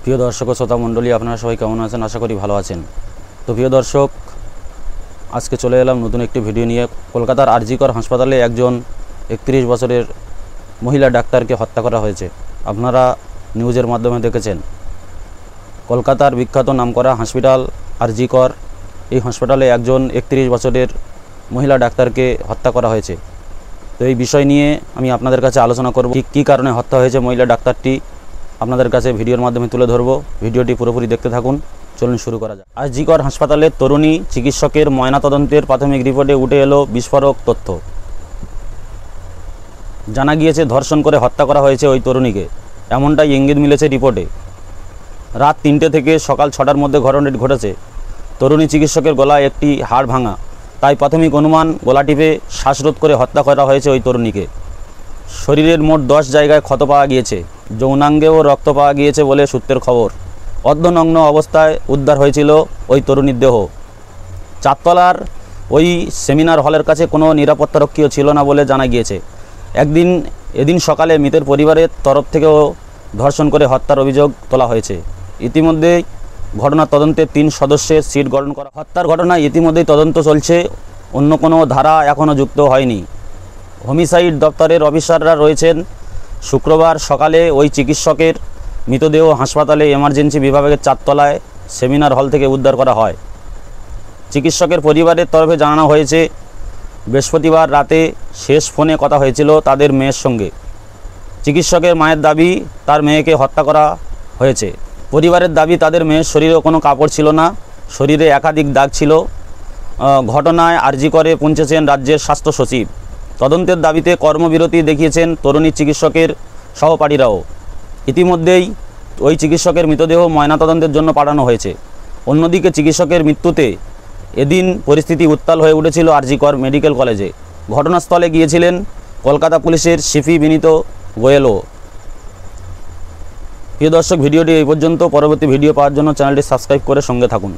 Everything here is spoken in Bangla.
প্রিয় দর্শক ও শ্রোতা মণ্ডলী, আপনারা সবাই কেমন আছেন? আশা করি ভালো আছেন। তো প্রিয় দর্শক, আজকে চলে এলাম নতুন একটি ভিডিও নিয়ে। কলকাতার আর.জি. কর হাসপাতালে একজন 31 বছরের মহিলা ডাক্তারকে হত্যা করা হয়েছে। আপনারা নিউজের মাধ্যমে দেখেছেন। কলকাতার বিখ্যাত নামকরা হসপিটাল আর.জি. কর, এই হাসপাতালে একজন 31 বছরের মহিলা ডাক্তারকে হত্যা করা হয়েছে। তো এই বিষয় নিয়ে আমি আপনাদের কাছে আলোচনা করব। কী কারণে হত্যা হয়েছে মহিলা ডাক্তারটি আপনাদের কাছে ভিডিওর মাধ্যমে তুলে ধরব। ভিডিওটি পুরোপুরি দেখতে থাকুন। চলুন শুরু করা যাক। আর.জি. কর হাসপাতালের তরুণী চিকিৎসকের ময়নাতদন্তের প্রাথমিক রিপোর্টে উঠে এলো বিস্ফোরক তথ্য। জানা গিয়েছে ধর্ষণ করে হত্যা করা হয়েছে ওই তরুণীকে, এমনটাই ইঙ্গিত মিলেছে রিপোর্টে। রাত 3টে থেকে সকাল 6টার মধ্যে ঘটনাটি ঘটেছে। তরুণী চিকিৎসকের গলায় একটি হাড় ভাঙা, তাই প্রাথমিক অনুমান গলা টিপে শ্বাসরোধ করে হত্যা করা হয়েছে ওই তরুণীকে। শরীরের মোট 10 জায়গায় ক্ষত পাওয়া গিয়েছে। যৌনাঙ্গেও রক্ত পাওয়া গিয়েছে বলে সূত্রের খবর। অর্ধনগ্ন অবস্থায় উদ্ধার হয়েছিল ওই তরুণীর দেহ। চারতলার ওই সেমিনার হলের কাছে কোনো নিরাপত্তারক্ষীও ছিল না বলে জানা গিয়েছে। এদিন সকালে মৃতের পরিবারের তরফ থেকেও ধর্ষণ করে হত্যার অভিযোগ তোলা হয়েছে। ইতিমধ্যেই ঘটনার তদন্তে 3 সদস্যের সিট গঠন করা। হত্যার ঘটনায় ইতিমধ্যেই তদন্ত চলছে, অন্য কোনো ধারা এখনও যুক্ত হয়নি। হোমিসাইড দপ্তরের অফিসাররা রয়েছেন। শুক্রবার সকালে ওই চিকিৎসকের মৃতদেহ হাসপাতালে এমার্জেন্সি বিভাগের 4তলায় সেমিনার হল থেকে উদ্ধার করা হয়। চিকিৎসকের পরিবারের তরফে জানানো হয়েছে, বৃহস্পতিবার রাতে শেষ ফোনে কথা হয়েছিল তাদের মেয়ের সঙ্গে। চিকিৎসকের মায়ের দাবি, তার মেয়েকে হত্যা করা হয়েছে। পরিবারের দাবি, তাদের মেয়ের শরীরে কোনো কাপড় ছিল না, শরীরে একাধিক দাগ ছিল। ঘটনায় আর.জি. করে পৌঁছেছেন রাজ্যের স্বাস্থ্য সচিব। তদন্তের দাবিতে কর্মবিরতি দেখিয়েছেন তরুণী চিকিৎসকের সহপাঠীরাও। ইতিমধ্যেই ওই চিকিৎসকের মৃতদেহ ময়নাতদন্তের জন্য পাঠানো হয়েছে। অন্যদিকে চিকিৎসকের মৃত্যুতে এদিন পরিস্থিতি উত্তাল হয়ে উঠেছিল আর.জি. কর মেডিকেল কলেজে। ঘটনাস্থলে গিয়েছিলেন কলকাতা পুলিশের সিপি বিনীত গোয়েলও। প্রিয় দর্শক, ভিডিওটি এই পর্যন্ত। পরবর্তী ভিডিও পাওয়ার জন্য চ্যানেলটি সাবস্ক্রাইব করে সঙ্গে থাকুন।